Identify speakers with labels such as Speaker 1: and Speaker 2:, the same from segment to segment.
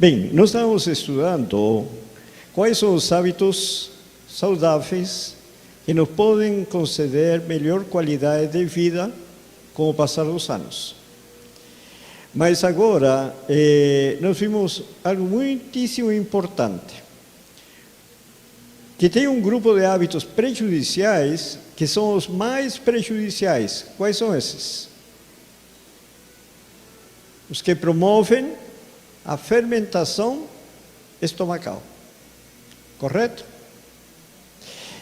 Speaker 1: Bem, nós estamos estudando quais são os hábitos saudáveis que nos podem conceder melhor qualidade de vida com o passar dos anos. Mas agora, nós vimos algo muitíssimo importante, que tem um grupo de hábitos prejudiciais que são os mais prejudiciais. Quais são esses? Os que promovem a fermentação estomacal. Correto?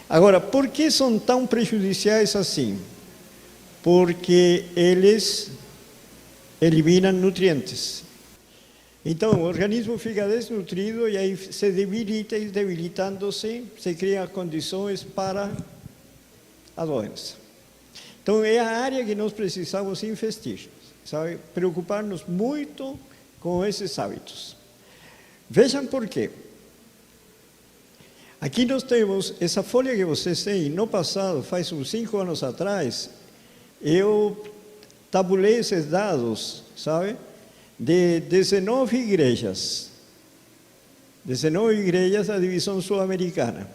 Speaker 1: Agora, por que são tão prejudiciais assim? Porque eles eliminam nutrientes. Então, o organismo fica desnutrido e aí se debilita, e debilitando-se, se criam condições para a doença. Então, é a área que nós precisamos investir, sabe? Preocupar-nos muito com esses hábitos. Vejam por quê. Aqui nós temos essa folha que vocês têm. No passado, faz uns 5 anos atrás, eu tabulei esses dados, sabe? De 19 igrejas. 19 igrejas da divisão sul-americana.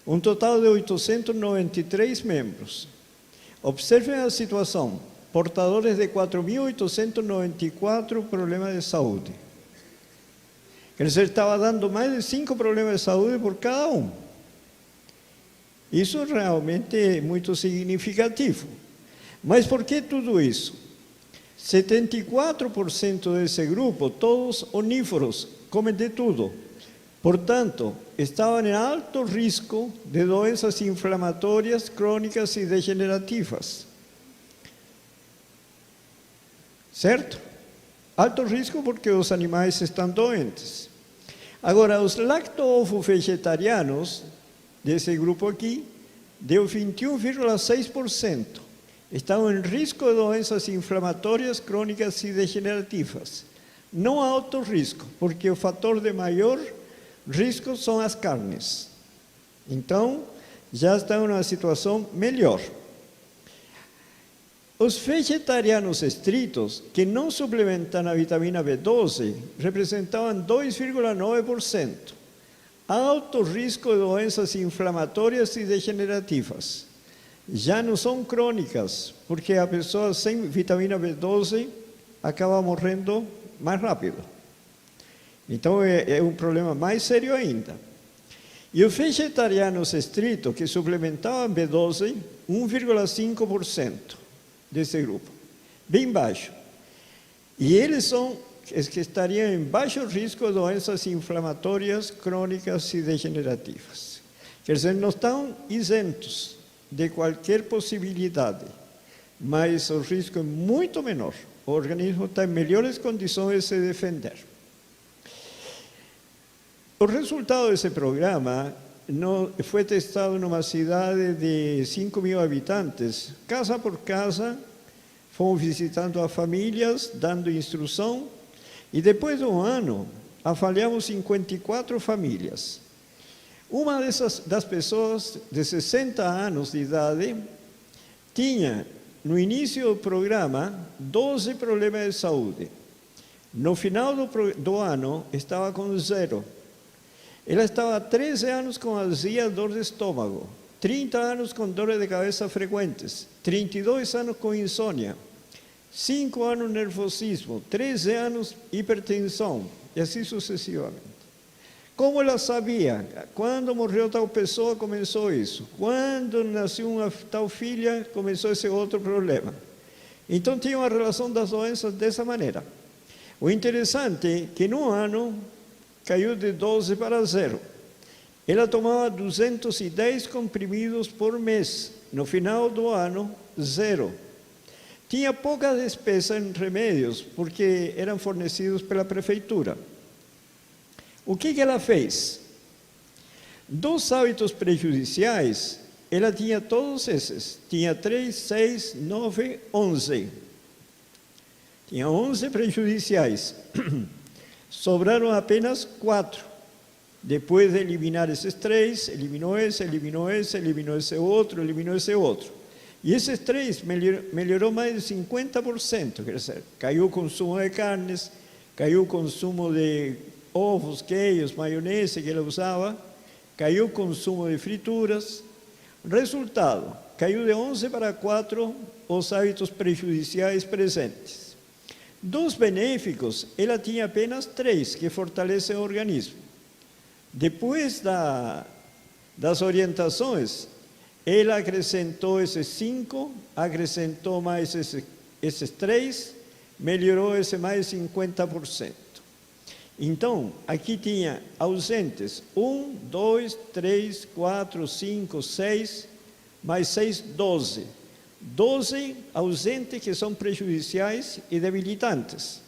Speaker 1: Um total de 893 membros. Observem a situação. Portadores de 4.894 problemas de saúde. Quer dizer, estava dando mais de 5 problemas de saúde por cada um. Isso realmente é muito significativo. Mas por que tudo isso? 74% desse grupo, todos onívoros, comem de tudo. Portanto, estavam em alto risco de doenças inflamatórias, crônicas e degenerativas. Certo? Alto risco porque os animais estão doentes. Agora, os lacto-ovo-vegetarianos, desse grupo aqui, deu 21,6%. Estão em risco de doenças inflamatórias, crônicas e degenerativas. Não alto risco, porque o fator de maior risco são as carnes. Então, já estão numa situação melhor. Os vegetarianos estritos, que não suplementam a vitamina B12, representavam 2,9%. Alto risco de doenças inflamatórias e degenerativas. Já não são crônicas, porque a pessoa sem vitamina B12 acaba morrendo mais rápido. Então é um problema mais sério ainda. E os vegetarianos estritos, que suplementavam B12, 1,5%. Desse grupo, bem baixo. E eles são os que estariam em baixo risco de doenças inflamatórias, crônicas e degenerativas. Quer dizer, não estão isentos de qualquer possibilidade, mas o risco é muito menor. O organismo está em melhores condições de se defender. O resultado desse programa foi testado numa cidade de 5.000 habitantes. Casa por casa, fomos visitando as famílias, dando instrução, e depois de um ano, avaliamos 54 famílias. Uma das pessoas de 60 anos de idade tinha, no início do programa, 12 problemas de saúde. No final do ano, estava com 0. Ela estava há 13 anos com azia e dor de estômago, 30 anos com dores de cabeça frequentes, 32 anos com insônia, 5 anos nervosismo, 13 anos hipertensão, e assim sucessivamente. Como ela sabia? Quando morreu tal pessoa, começou isso. Quando nasceu uma tal filha, começou esse outro problema. Então, tinha uma relação das doenças dessa maneira. O interessante é que, num ano, caiu de 12 para 0. Ela tomava 210 comprimidos por mês. No final do ano, 0. Tinha pouca despesa em remédios, porque eram fornecidos pela prefeitura. O que ela fez? Dos hábitos prejudiciais, ela tinha todos esses. Tinha 3, 6, 9, 11. Tinha 11 prejudiciais. Sobraram apenas 4. Depois de eliminar esses 3, eliminou esse, eliminou esse, eliminou esse outro, eliminou esse outro. E esses 3 melhorou mais de 50%, quer dizer, caiu o consumo de carnes, caiu o consumo de ovos, queijos, maionese que ela usava, caiu o consumo de frituras. Resultado, caiu de 11 para 4 os hábitos prejudiciais presentes. Dos benéficos, ela tinha apenas 3, que fortalecem o organismo. Depois das orientações, ela acrescentou esses 5, acrescentou mais esses 3, melhorou esse mais 50%. Então, aqui tinha ausentes 1, 2, 3, 4, 5, 6, mais 6, 12. 12 ausentes que são prejudiciais e debilitantes.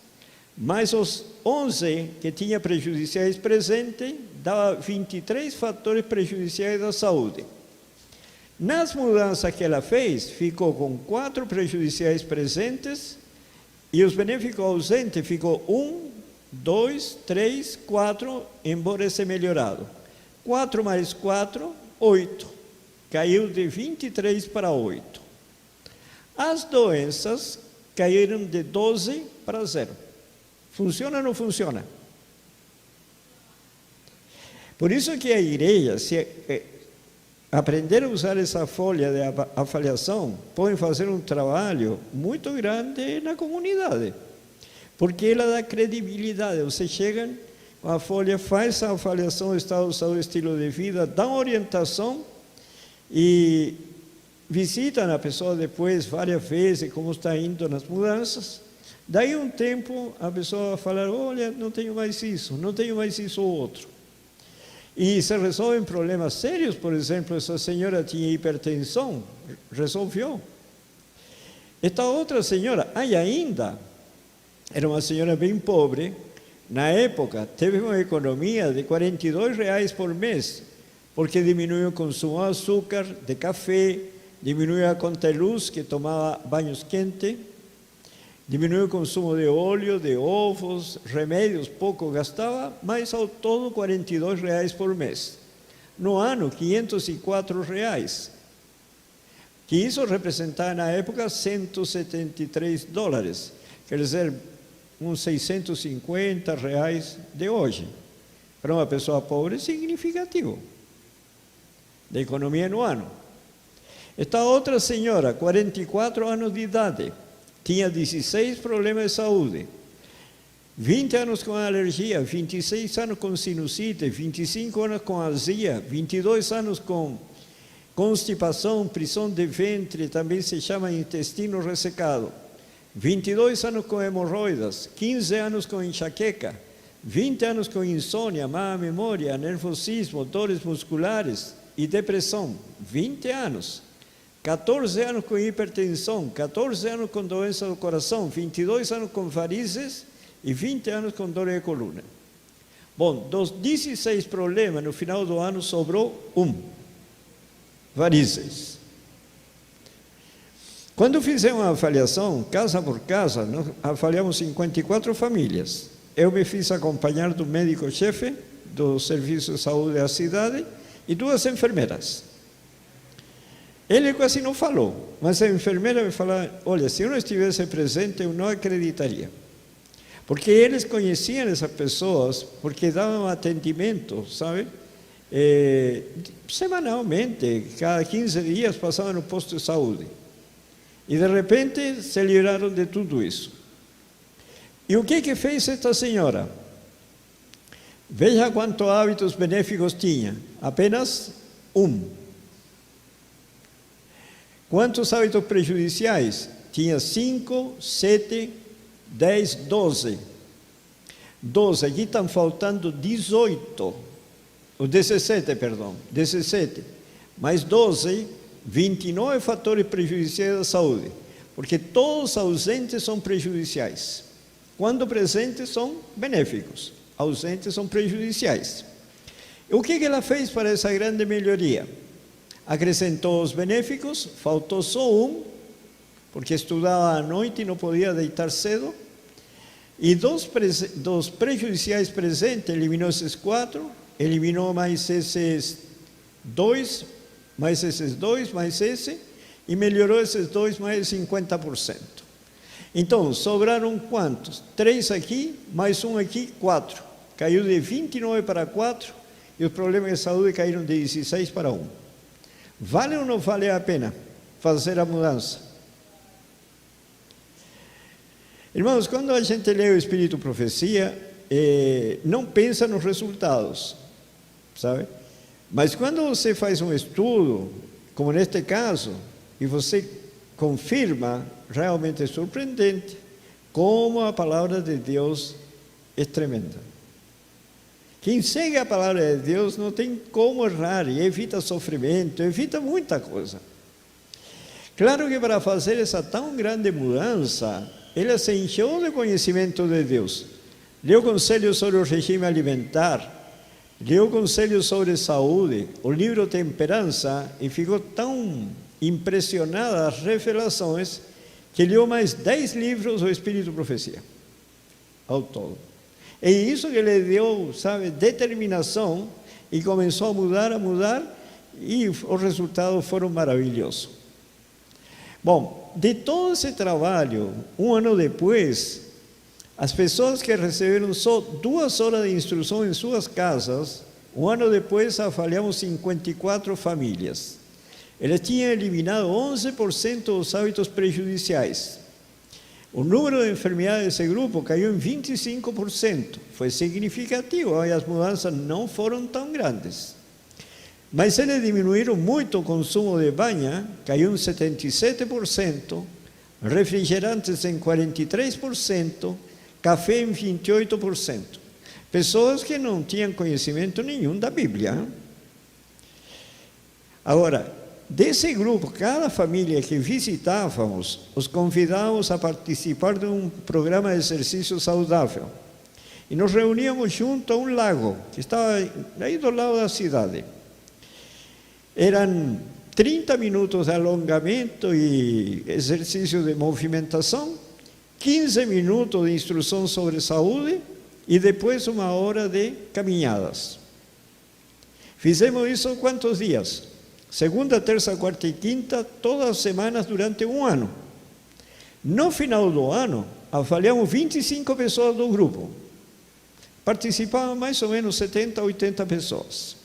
Speaker 1: Mais os 11 que tinha prejudiciais presentes, dava 23 fatores prejudiciais da saúde. Nas mudanças que ela fez, ficou com 4 prejudiciais presentes e os benéficos ausentes ficou 1, 2, 3, 4, embora esse melhorado. 4 mais 4, 8. Caiu de 23 para 8. As doenças caíram de 12 para 0. Funciona ou não funciona? Por isso que a igreja, se aprender a usar essa folha de avaliação, pode fazer um trabalho muito grande na comunidade. Porque ela dá credibilidade. Você chega com a folha, faz a avaliação do estado de saúde, estilo de vida, dá uma orientação e visitam a pessoa depois várias vezes como está indo nas mudanças. Daí um tempo a pessoa vai falar, olha, não tenho mais isso, não tenho mais isso ou outro. E se resolvem problemas sérios, por exemplo, essa senhora tinha hipertensão, resolveu. Esta outra senhora, ainda, era uma senhora bem pobre, na época teve uma economia de R$42 por mês, porque diminuiu o consumo de açúcar, de café, diminuiu a conta de luz, que tomava banhos quentes, diminuiu o consumo de óleo, de ovos, remédios, pouco gastava, mas ao todo R$42 por mês. No ano, R$504, que isso representava na época $173, quer dizer, uns R$650 de hoje. Para uma pessoa pobre é significativo, de economia no ano. Esta outra senhora, 44 anos de idade, tinha 16 problemas de saúde, 20 anos com alergia, 26 anos com sinusite, 25 anos com azia, 22 anos com constipação, prisão de ventre, também se chama intestino ressecado, 22 anos com hemorroidas, 15 anos com enxaqueca, 20 anos com insônia, má memória, nervosismo, dores musculares e depressão, 20 anos. 14 anos com hipertensão, 14 anos com doença do coração, 22 anos com varizes e 20 anos com dor de coluna. Bom, dos 16 problemas, no final do ano sobrou varizes. Quando fizemos uma avaliação, casa por casa, nós avaliamos 54 famílias. Eu me fiz acompanhar do médico-chefe do Serviço de Saúde da cidade e 2 enfermeiras. Ele quase não falou, mas a enfermeira me falou, olha, se eu não estivesse presente, eu não acreditaria. Porque eles conheciam essas pessoas, porque davam atendimento, sabe? Semanalmente, cada 15 dias passavam no posto de saúde. E de repente se livraram de tudo isso. E o que fez esta senhora? Veja quantos hábitos benéficos tinha. Apenas 1. Quantos hábitos prejudiciais? Tinha 5, 7, 10, 12. 12, aqui estão faltando 18. Ou 17, perdão. 17. Mais 12, 29 fatores prejudiciais da saúde. Porque todos ausentes são prejudiciais. Quando presentes são benéficos. Ausentes são prejudiciais. E o que ela fez para essa grande melhoria? Acrescentou os benéficos, faltou só 1, porque estudava à noite e não podia deitar cedo. E dos prejudiciais presentes, eliminou esses 4, eliminou mais esses 2, mais esses 2, mais esse, e melhorou esses 2 mais 50%. Então, sobraram quantos? 3 aqui, mais 1 aqui, 4. caiu de 29 para 4 e os problemas de saúde caíram de 16 para 1. Vale ou não vale a pena fazer a mudança? Irmãos, quando a gente lê o Espírito Profecia, não pensa nos resultados, sabe? Mas quando você faz um estudo, como neste caso, e você confirma, realmente é surpreendente como a palavra de Deus é tremenda. Quem segue a palavra de Deus não tem como errar, e evita sofrimento, evita muita coisa. Claro que para fazer essa tão grande mudança, ele se encheu de conhecimento de Deus. Leu conselhos sobre o regime alimentar, leu conselhos sobre saúde, o livro Temperança, e ficou tão impressionada das revelações que leu mais 10 livros do Espírito Profecia, ao todo. É isso que lhe deu, sabe, determinação, e começou a mudar, e os resultados foram maravilhosos. Bom, de todo esse trabalho, um ano depois, as pessoas que receberam só 2 horas de instrução em suas casas, um ano depois avaliamos 54 famílias. Eles tinham eliminado 11% dos hábitos prejudiciais. O número de enfermidades desse grupo caiu em 25%. Foi significativo, e as mudanças não foram tão grandes. Mas eles diminuíram muito o consumo de banha, caiu em 77%, refrigerantes em 43%, café em 28%. Pessoas que não tinham conhecimento nenhum da Bíblia. Agora, desse grupo, cada família que visitávamos, os convidávamos a participar de um programa de exercício saudável. E nos reuníamos junto a um lago, que estava aí do lado da cidade. Eram 30 minutos de alongamento e exercício de movimentação, 15 minutos de instrução sobre saúde e depois 1 hora de caminhadas. Fizemos isso quantos dias? Segunda, terça, quarta e quinta, todas as semanas durante 1 ano. No final do ano, avaliamos 25 pessoas do grupo. Participavam mais ou menos 70, 80 pessoas.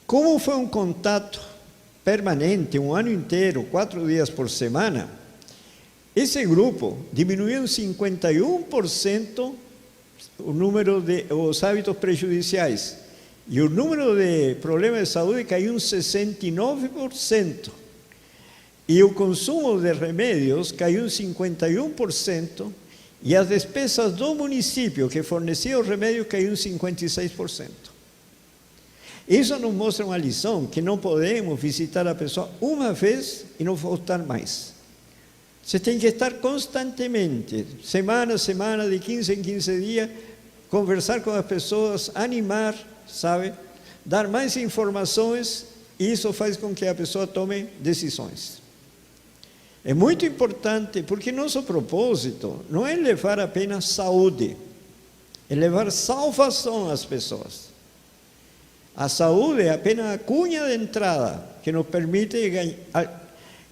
Speaker 1: Como foi um contato permanente, 1 ano inteiro, 4 dias por semana, esse grupo diminuiu em 51% o número de os hábitos prejudiciais. E o número de problemas de saúde caiu em 69%. E o consumo de remédios caiu em 51%. E as despesas do município que fornecia os remédios caiu em 56%. Isso nos mostra uma lição, que não podemos visitar a pessoa uma vez e não voltar mais. Você tem que estar constantemente, semana a semana, de 15 em 15 dias, conversar com as pessoas, animar, sabe? Dar mais informações, e isso faz com que a pessoa tome decisões. É muito importante, porque nosso propósito não é levar apenas saúde, é levar salvação às pessoas. A saúde é apenas a cunha de entrada que nos permite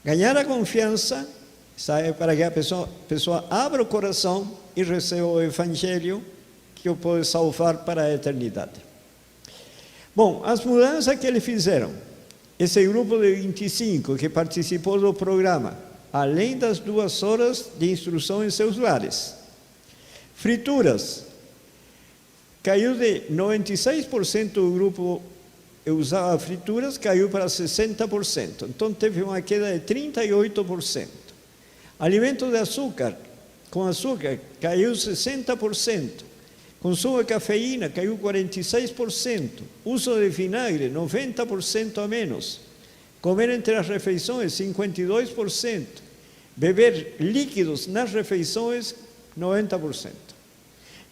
Speaker 1: ganhar a confiança, sabe, para que a pessoa abra o coração e receba o Evangelho que o pode salvar para a eternidade. Bom, as mudanças que eles fizeram, esse grupo de 25 que participou do programa, além das 2 horas de instrução em seus lares, frituras, caiu de 96% do grupo que usava frituras, caiu para 60%. Então teve uma queda de 38%. Alimentos de açúcar, com açúcar, caiu 60%. Consumo de cafeína, caiu 46%. Uso de vinagre, 90% a menos. Comer entre as refeições, 52%. Beber líquidos nas refeições, 90%.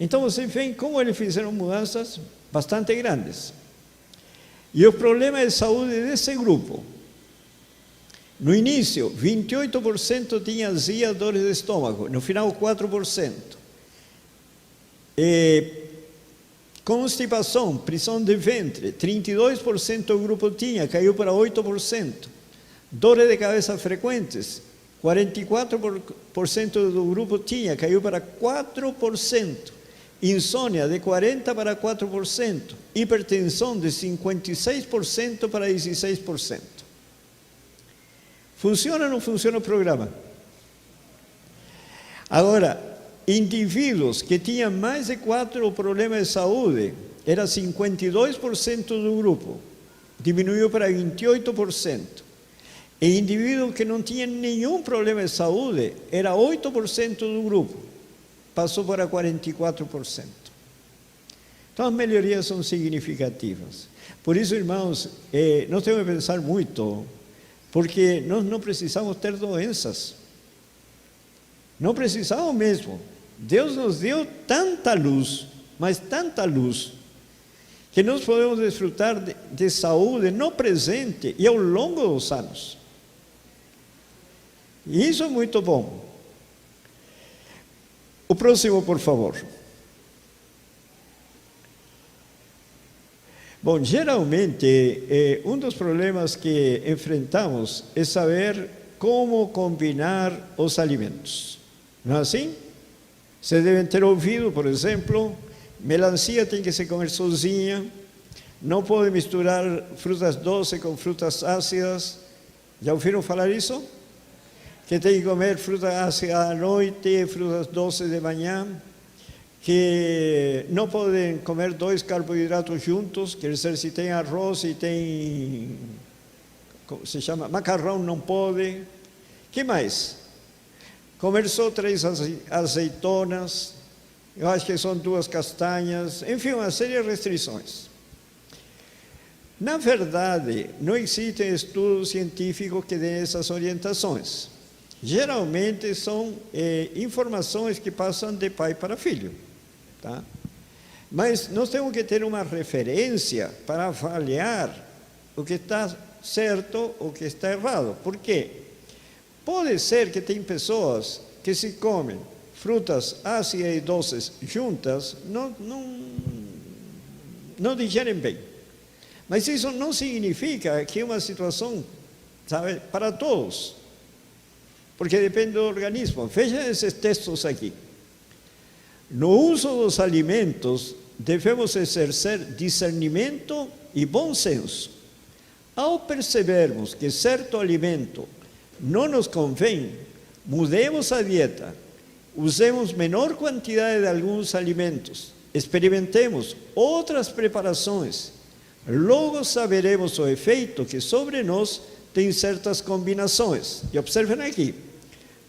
Speaker 1: Então você vê como eles fizeram mudanças bastante grandes. E os problemas de saúde desse grupo, no início, 28% tinha azia, dores de estômago, no final 4%. Constipação, prisão de ventre, 32% do grupo tinha, caiu para 8%. Dores de cabeça frequentes, 44% do grupo tinha, caiu para 4%. insônia de 40% para 4%, hipertensão de 56% para 16%. Funciona ou não funciona o programa? Agora, indivíduos que tinham mais de 4 problemas de saúde, era 52% do grupo, diminuiu para 28%. E indivíduos que não tinham nenhum problema de saúde, era 8% do grupo, passou para 44%. Então as melhorias são significativas. Por isso, irmãos, nós temos que pensar muito, porque nós não precisamos ter doenças. Não precisamos mesmo. Deus nos deu tanta luz, mas tanta luz, que nós podemos desfrutar de saúde no presente e ao longo dos anos. E isso é muito bom. O próximo, por favor. Bom, geralmente, um dos problemas que enfrentamos é saber como combinar os alimentos. Não é assim? Vocês devem ter ouvido, por exemplo, melancia tem que se comer sozinha, não pode misturar frutas doces com frutas ácidas. Já ouviram falar isso? Que tem que comer fruta ácida à noite, frutas doces de manhã, que não podem comer 2 carboidratos juntos, quer dizer, se tem arroz e tem, como se chama, macarrão, não pode. Que mais? Comer só 3 azeitonas, eu acho que são 2 castanhas, enfim, uma série de restrições. Na verdade, não existem estudos científicos que dêem essas orientações. Geralmente são informações que passam de pai para filho, tá? Mas nós temos que ter uma referência para avaliar o que está certo ou o que está errado. Por quê? Pode ser que tem pessoas que se comem frutas ácidas e doces juntas, não digerem bem. Mas isso não significa que é uma situação, sabe, para todos. Porque depende do organismo. Vejam esses textos aqui. No uso dos alimentos, devemos exercer discernimento e bom senso. Ao percebermos que certo alimento não nos convém, mudemos a dieta, usemos menor quantidade de alguns alimentos, experimentemos outras preparações, logo saberemos o efeito que sobre nós tem certas combinações. E observem aqui,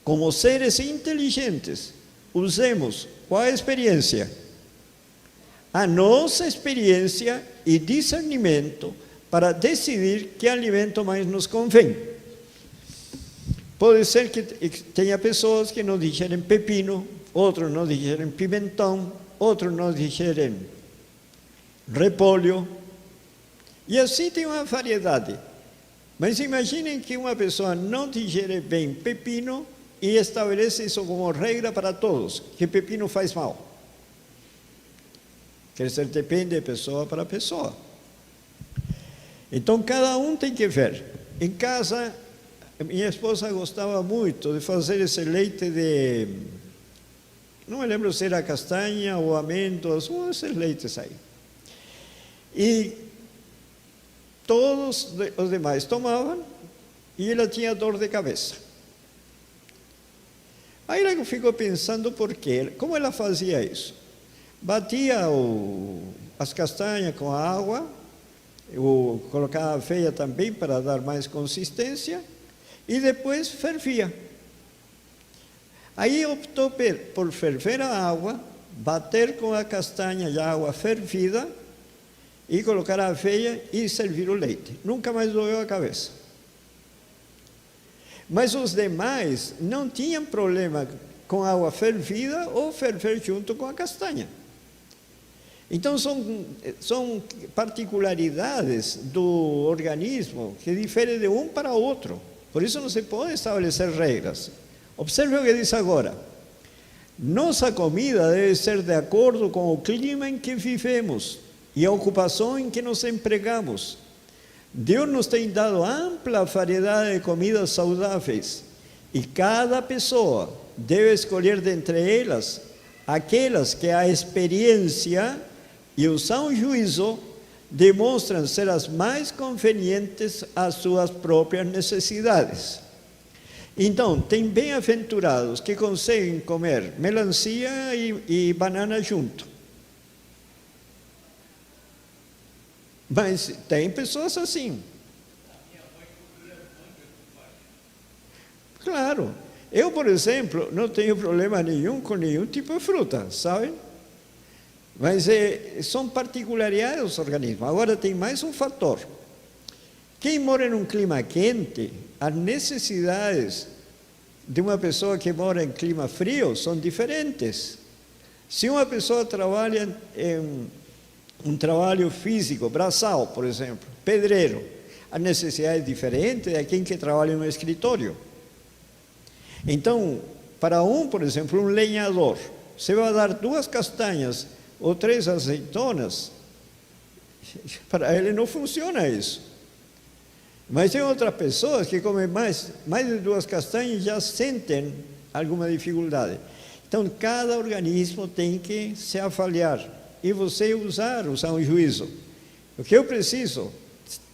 Speaker 1: como seres inteligentes, usemos qual a experiência? A nossa experiência e discernimento para decidir que alimento mais nos convém. Pode ser que tenha pessoas que não digerem pepino, outros não digerem pimentão, outros não digerem repolho, e assim tem uma variedade. Mas imaginem que uma pessoa não digere bem pepino e estabelece isso como regra para todos, que pepino faz mal. Quer dizer, depende de pessoa para pessoa. Então, cada um tem que ver. Em casa, minha esposa gostava muito de fazer esse leite de... Não me lembro se era castanha ou amêndoas, esses leites aí. E todos os demais tomavam e ela tinha dor de cabeça. Aí ela ficou pensando por quê, como ela fazia isso. Batia as castanhas com a água, colocava a aveia também para dar mais consistência e depois fervia. Aí optou por ferver a água, bater com a castanha e a água fervida e colocar a aveia e servir o leite. Nunca mais doeu a cabeça. Mas os demais não tinham problema com água fervida ou ferver junto com a castanha. Então são particularidades do organismo que diferem de um para outro. Por isso não se pode estabelecer regras. Observe o que diz agora. Nossa comida deve ser de acordo com o clima em que vivemos e a ocupação em que nos empregamos. Deus nos tem dado ampla variedade de comidas saudáveis e cada pessoa deve escolher dentre elas aquelas que a experiência e o são juízo demonstram ser as mais convenientes às suas próprias necessidades. Então, tem bem-aventurados que conseguem comer melancia e banana junto. Mas tem pessoas assim. Claro. Eu, por exemplo, não tenho problema nenhum com nenhum tipo de fruta, sabe? Mas são particularidades dos organismos. Agora tem mais um fator. Quem mora em um clima quente, as necessidades de uma pessoa que mora em clima frio são diferentes. Se uma pessoa trabalha em um trabalho físico, braçal, por exemplo, pedreiro, a necessidade é diferente de quem que trabalha no escritório. Então, para por exemplo, um lenhador, você vai dar 2 castanhas ou 3 azeitonas, para ele não funciona isso. Mas tem outras pessoas que comem mais de 2 castanhas e já sentem alguma dificuldade. Então, cada organismo tem que se avaliar e você usar o são juízo. O que eu preciso?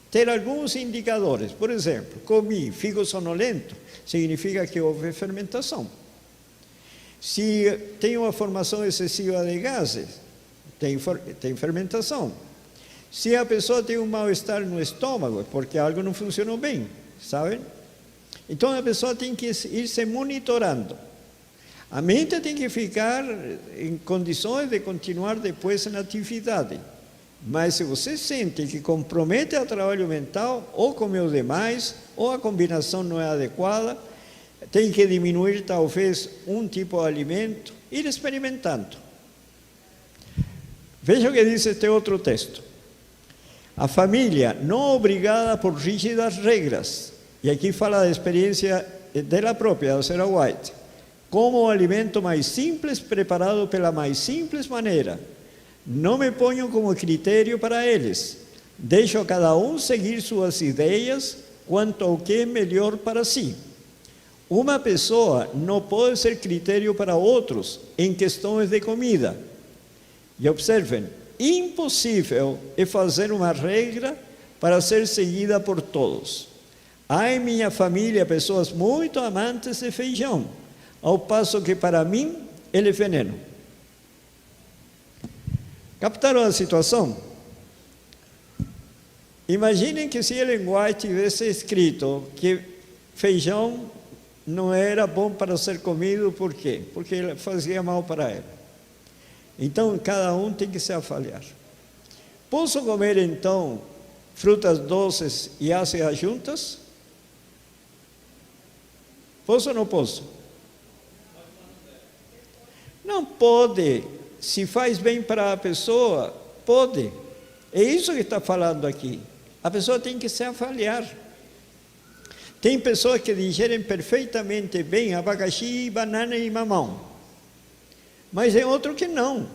Speaker 1: Ter alguns indicadores. Por exemplo, comi, fico sonolento, significa que houve fermentação. Se tem uma formação excessiva de gases, tem fermentação. Se a pessoa tem um mal-estar no estômago, é porque algo não funcionou bem, sabe? Então a pessoa tem que ir se monitorando. A mente tem que ficar em condições de continuar depois na atividade. Mas se você sente que compromete o trabalho mental, ou comeu demais, ou a combinação não é adequada, tem que diminuir talvez um tipo de alimento, ir experimentando. Veja o que diz este outro texto. A família, não obrigada por rígidas regras, e aqui fala da experiência dela própria, da Sarah White, como o alimento mais simples preparado pela mais simples maneira. Não me ponho como critério para eles. Deixo a cada um seguir suas ideias quanto ao que é melhor para si. Uma pessoa não pode ser critério para outros em questões de comida. E observem, impossível é fazer uma regra para ser seguida por todos. Há em minha família pessoas muito amantes de feijão, ao passo que para mim ele é veneno. Captaram a situação? Imaginem que se Ellen White tivesse escrito que feijão não era bom para ser comido, por quê? Porque ele fazia mal para ela. Então, cada um tem que se avaliar. Posso comer, então, frutas doces e ácidas juntas? Posso ou não posso? Não pode. Se faz bem para a pessoa, pode. É isso que está falando aqui. A pessoa tem que se avaliar. Tem pessoas que digerem perfeitamente bem abacaxi, banana e mamão. Mas tem outro que não.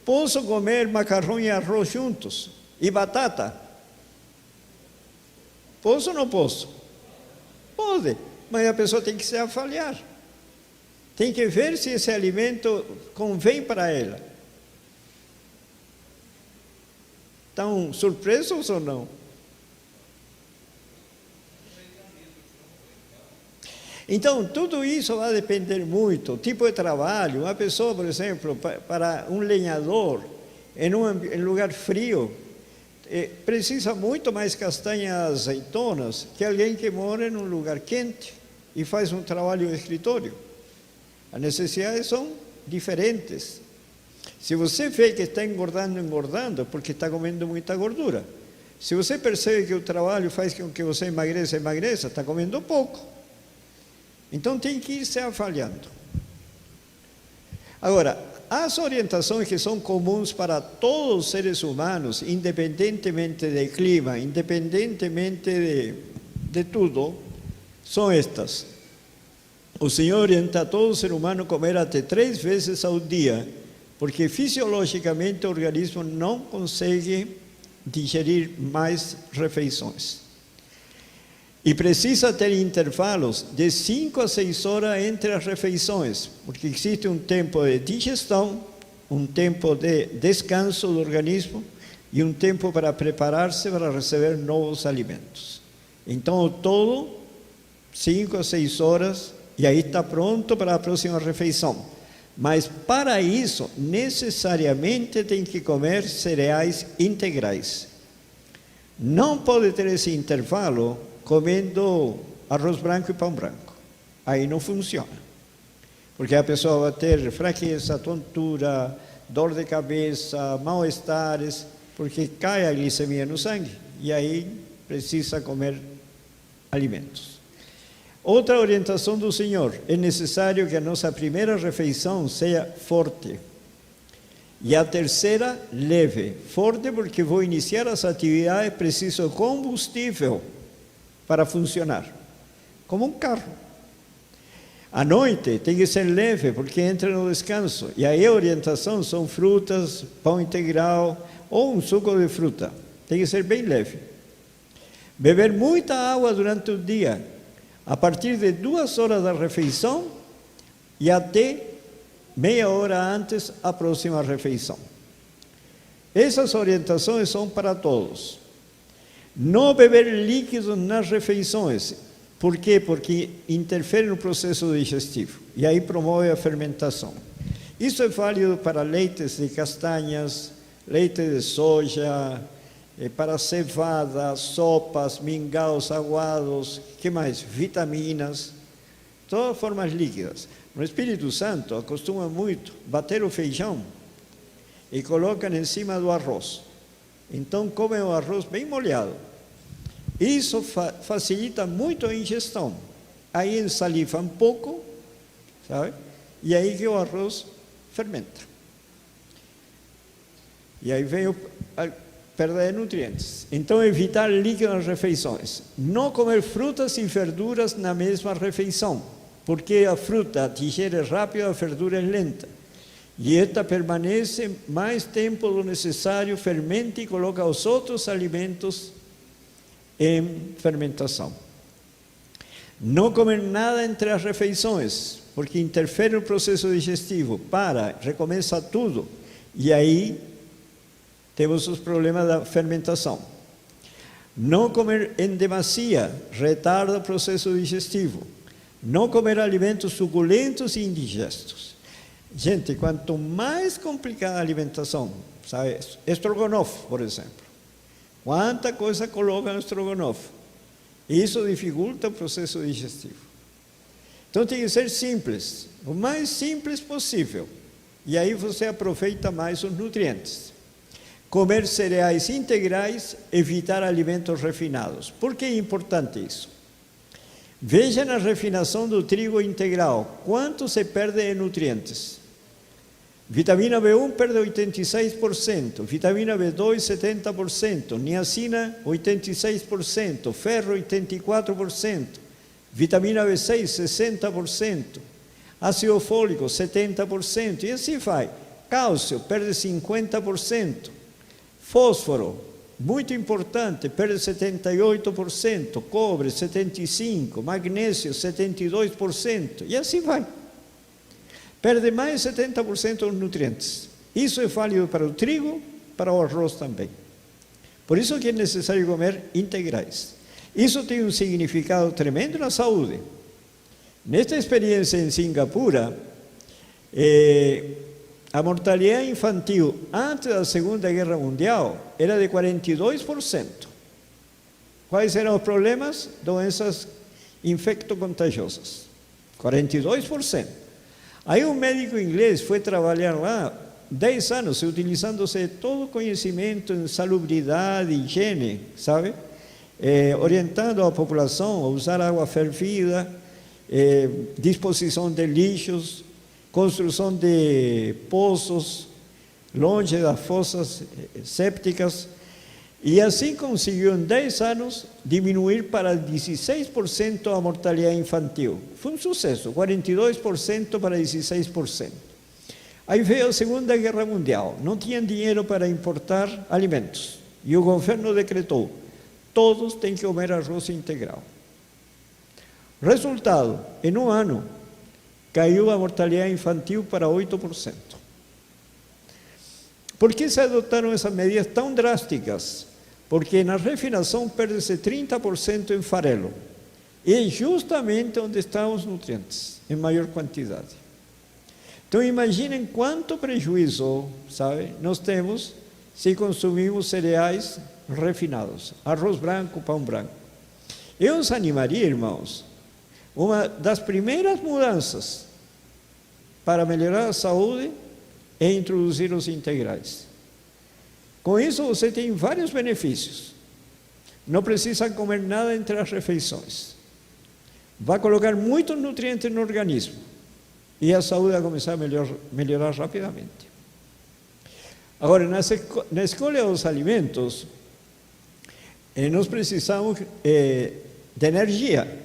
Speaker 1: Posso comer macarrão e arroz juntos? E batata? Posso ou não posso? Pode, mas a pessoa tem que se avaliar. Tem que ver se esse alimento convém para ela. Estão surpresos ou não? Então, tudo isso vai depender muito, o tipo de trabalho. Uma pessoa, por exemplo, para um lenhador, em um lugar frio, precisa muito mais castanhas azeitonas que alguém que mora em um lugar quente e faz um trabalho no escritório. As necessidades são diferentes. Se você vê que está engordando, porque está comendo muita gordura. Se você percebe que o trabalho faz com que você emagreça, está comendo pouco. Então tem que ir se avaliando. Agora, as orientações que são comuns para todos os seres humanos, independentemente do clima, independentemente de tudo, são estas. O Senhor orienta a todo ser humano a comer até 3 vezes ao dia, porque fisiologicamente o organismo não consegue digerir mais refeições. E precisa ter intervalos de 5 a 6 horas entre as refeições, porque existe um tempo de digestão, um tempo de descanso do organismo e um tempo para preparar-se para receber novos alimentos. Então, ao todo, 5 a 6 horas, e aí está pronto para a próxima refeição. Mas para isso, necessariamente tem que comer cereais integrais. Não pode ter esse intervalo comendo arroz branco e pão branco. Aí não funciona. Porque a pessoa vai ter fraqueza, tontura, dor de cabeça, mal-estares, porque cai a glicemia no sangue. E aí precisa comer alimentos. Outra orientação do Senhor: é necessário que a nossa primeira refeição seja forte. E a terceira, leve. Forte porque vou iniciar as atividades, preciso combustível para funcionar, como um carro. À noite tem que ser leve, porque entra no descanso. E aí a orientação são frutas, pão integral ou um suco de fruta. Tem que ser bem leve. Beber muita água durante o dia, a partir de 2 horas da refeição e até meia hora antes da próxima refeição. Essas orientações são para todos. Não beber líquidos nas refeições. Por quê? Porque interfere no processo digestivo e aí promove a fermentação. Isso é válido para leites de castanhas, leite de soja, para cevada, sopas, mingaus, aguados, que mais? Vitaminas, todas formas líquidas. No Espírito Santo acostuma muito bater o feijão e colocam em cima do arroz. Então comem o arroz bem molhado. Isso facilita muito a ingestão. Aí ensaliva um pouco, sabe? E aí que o arroz fermenta. E aí vem a perda de nutrientes. Então, evitar líquido nas refeições. Não comer frutas e verduras na mesma refeição, porque a fruta digere rápido, a verdura é lenta. E esta permanece mais tempo do necessário, fermenta e coloca os outros alimentos em fermentação. Não comer nada entre as refeições, porque interfere no processo digestivo. Recomeça tudo. E aí temos os problemas da fermentação. Não comer em demasia, retarda o processo digestivo. Não comer alimentos suculentos e indigestos. Gente, quanto mais complicada a alimentação, sabe? Estrogonofe, por exemplo. Quanta coisa coloca no estrogonofe. Isso dificulta o processo digestivo. Então tem que ser simples, o mais simples possível. E aí você aproveita mais os nutrientes. Comer cereais integrais, evitar alimentos refinados. Por que é importante isso? Veja na refinação do trigo integral, quanto se perde de nutrientes. Vitamina B1 perde 86%, vitamina B2 70%, niacina 86%, ferro 84%, vitamina B6 60%, ácido fólico 70%, e assim vai. Cálcio perde 50%, fósforo, muito importante, perde 78%, cobre 75%, magnésio 72%, e assim vai. Perde mais de 70% dos nutrientes. Isso é válido para o trigo, para o arroz também. Por isso que é necessário comer integrais. Isso tem um significado tremendo na saúde. Nesta experiência em Singapura, a mortalidade infantil antes da Segunda Guerra Mundial era de 42%. Quais eram os problemas? Doenças infectocontagiosas. 42%. Aí um médico inglês foi trabalhar lá 10 anos, utilizando-se todo o conhecimento em salubridade, higiene, sabe? Orientando a população a usar água fervida, disposição de lixos, construção de poços longe das fossas sépticas, e assim conseguiu em 10 anos diminuir para 16% a mortalidade infantil. Foi um sucesso, 42% para 16%. Aí veio a Segunda Guerra Mundial, não tinham dinheiro para importar alimentos, e o governo decretou: todos têm que comer arroz integral. Resultado, em um ano, caiu a mortalidade infantil para 8%. Por que se adotaram essas medidas tão drásticas? Porque na refinação perde-se 30% em farelo. E é justamente onde estão os nutrientes, em maior quantidade. Então imaginem quanto prejuízo, sabe, nós temos se consumimos cereais refinados, arroz branco, pão branco. Eu os animaria, irmãos, uma das primeiras mudanças para melhorar a saúde é introduzir os integrais. Com isso você tem vários benefícios. Não precisa comer nada entre as refeições. Vai colocar muitos nutrientes no organismo e a saúde vai começar a melhorar rapidamente. Agora, na escolha dos alimentos, nós precisamos de energia.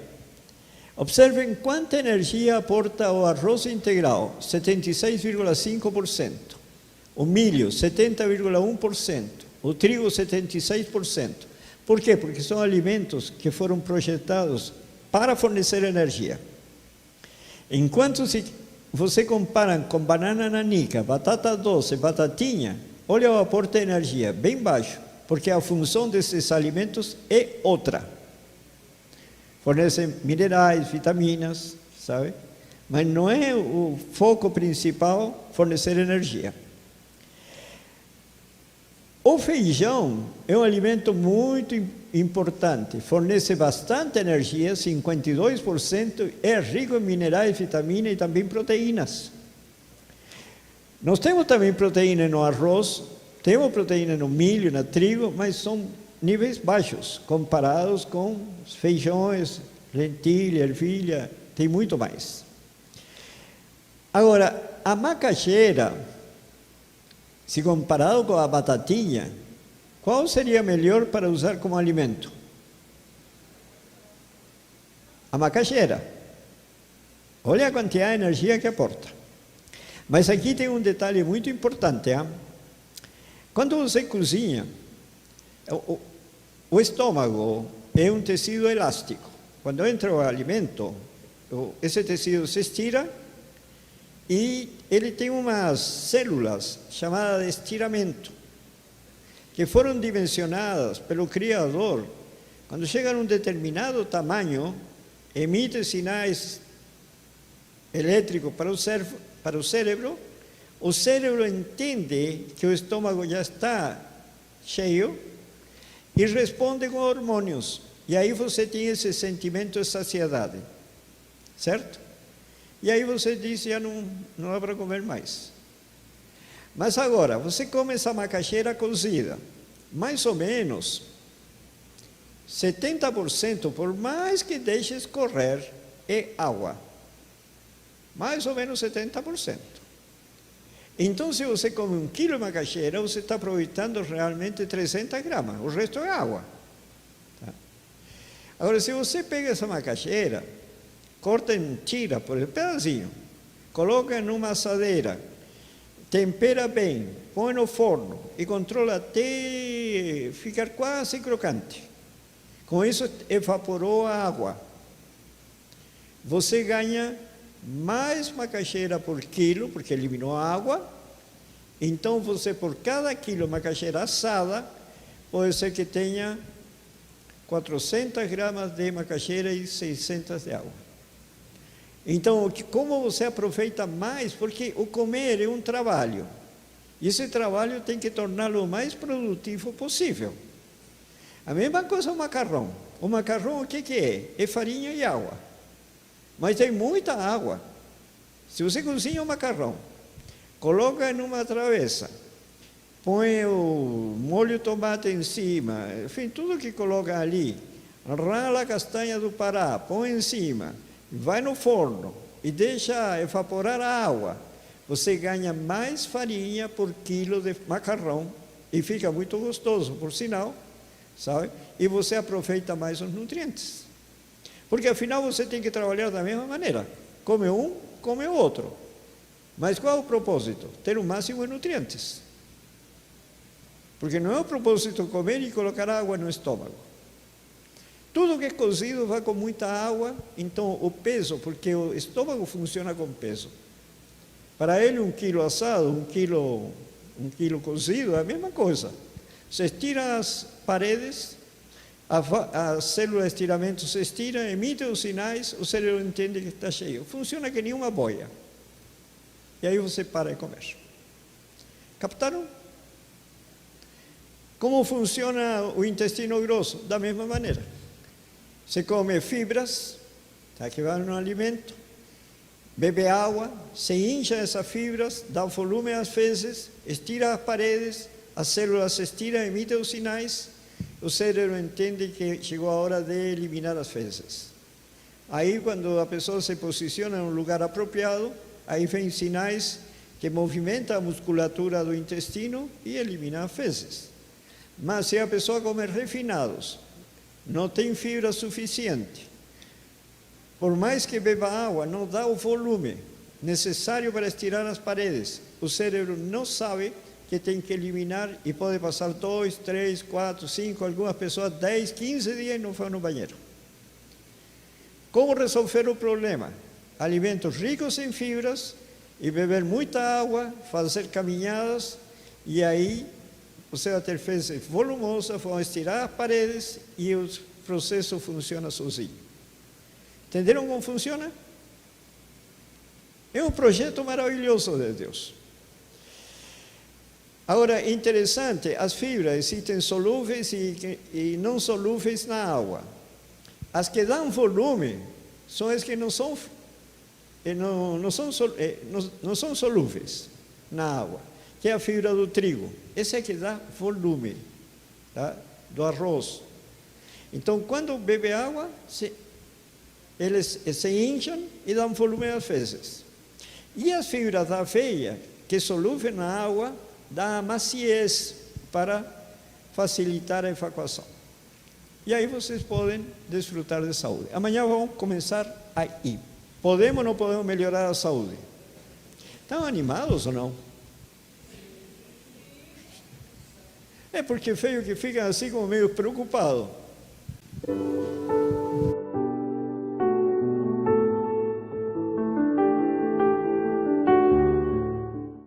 Speaker 1: Observem quanta energia aporta o arroz integral, 76,5%, o milho, 70,1%, o trigo, 76%. Por quê? Porque são alimentos que foram projetados para fornecer energia. Enquanto se você compara com banana nanica, batata doce, batatinha, olha o aporte de energia, bem baixo, porque a função desses alimentos é outra. Fornecem minerais, vitaminas, sabe? Mas não é o foco principal fornecer energia. O feijão é um alimento muito importante, fornece bastante energia, 52%, é rico em minerais, vitaminas e também proteínas. Nós temos também proteína no arroz, temos proteína no milho, no trigo, mas são níveis baixos, comparados com os feijões, lentilha, ervilha, tem muito mais. Agora, a macaxeira, se comparado com a batatinha, qual seria melhor para usar como alimento? A macaxeira. Olha a quantidade de energia que aporta. Mas aqui tem um detalhe muito importante. Hein? Quando você cozinha, o estômago é um tecido elástico. Quando entra o alimento, esse tecido se estira e ele tem umas células chamadas de estiramento, que foram dimensionadas pelo Criador. Quando chegam a um determinado tamanho, emite sinais elétricos para o cérebro entende que o estômago já está cheio e responde com hormônios. E aí você tem esse sentimento de saciedade, certo? E aí você diz, já não dá para comer mais. Mas agora, você come essa macaxeira cozida, mais ou menos 70%, por mais que deixe escorrer, é água. Mais ou menos 70%. Então, se você come 1 quilo de macaxeira, você está aproveitando realmente 300 gramas, o resto é água. Tá? Agora, se você pega essa macaxeira, corta em tira, por exemplo, pedacinho, coloca numa assadeira, tempera bem, põe no forno e controla até ficar quase crocante. Com isso, evaporou a água. Você ganha mais macaxeira por quilo, porque eliminou a água. Então, você, por cada quilo de macaxeira assada, pode ser que tenha 400 gramas de macaxeira e 600 de água. Então, como você aproveita mais? Porque o comer é um trabalho. E esse trabalho tem que torná-lo o mais produtivo possível. A mesma coisa o macarrão. O macarrão, o que é? É farinha e água. Mas tem muita água. Se você cozinha o macarrão, coloca numa travessa, põe o molho de tomate em cima, enfim, tudo que coloca ali, rala a castanha do Pará, põe em cima, vai no forno e deixa evaporar a água, você ganha mais farinha por quilo de macarrão e fica muito gostoso, por sinal, sabe? E você aproveita mais os nutrientes. Porque afinal você tem que trabalhar da mesma maneira. Come um, come o outro. Mas qual é o propósito? Ter o máximo de nutrientes. Porque não é o propósito comer e colocar água no estômago. Tudo que é cozido vai com muita água, então o peso, porque o estômago funciona com peso. Para ele, 1 quilo assado, 1 quilo cozido, é a mesma coisa. Você estira as paredes, a célula de estiramento se estira, emite os sinais, o cérebro entende que está cheio. Funciona que nem uma boia. E aí você para de comer. Captaram? Como funciona o intestino grosso? Da mesma maneira. Você come fibras, tá, que vai no alimento, bebe água, se incha essas fibras, dá volume às fezes, estira as paredes, as células se estiram, emitem os sinais, o cérebro entende que chegou a hora de eliminar as fezes. Aí, quando a pessoa se posiciona em um lugar apropriado, aí vem sinais que movimentam a musculatura do intestino e elimina as fezes. Mas se a pessoa come refinados, não tem fibra suficiente, por mais que beba água, não dá o volume necessário para estirar as paredes, o cérebro não sabe que tem que eliminar e pode passar 2, 3, 4, 5, algumas pessoas 10, 15 dias e não vão no banheiro. Como resolver o problema? Alimentos ricos em fibras e beber muita água, fazer caminhadas, e aí você vai ter fezes volumosas, vão estirar as paredes e o processo funciona sozinho. Entenderam como funciona? É um projeto maravilhoso de Deus. Agora, interessante, as fibras existem solúveis e não solúveis na água. As que dão volume são as que não são solúveis na água, que é a fibra do trigo. Essa é que dá volume, tá? Do arroz. Então, quando bebe água, eles se incham e dão volume às fezes. E as fibras da aveia, que solúveis na água, dá maciez para facilitar a evacuação. E aí vocês podem desfrutar de saúde. Amanhã vamos começar aí. Podemos ou não podemos melhorar a saúde? Estão animados ou não? É porque feio que ficam assim como meio preocupados.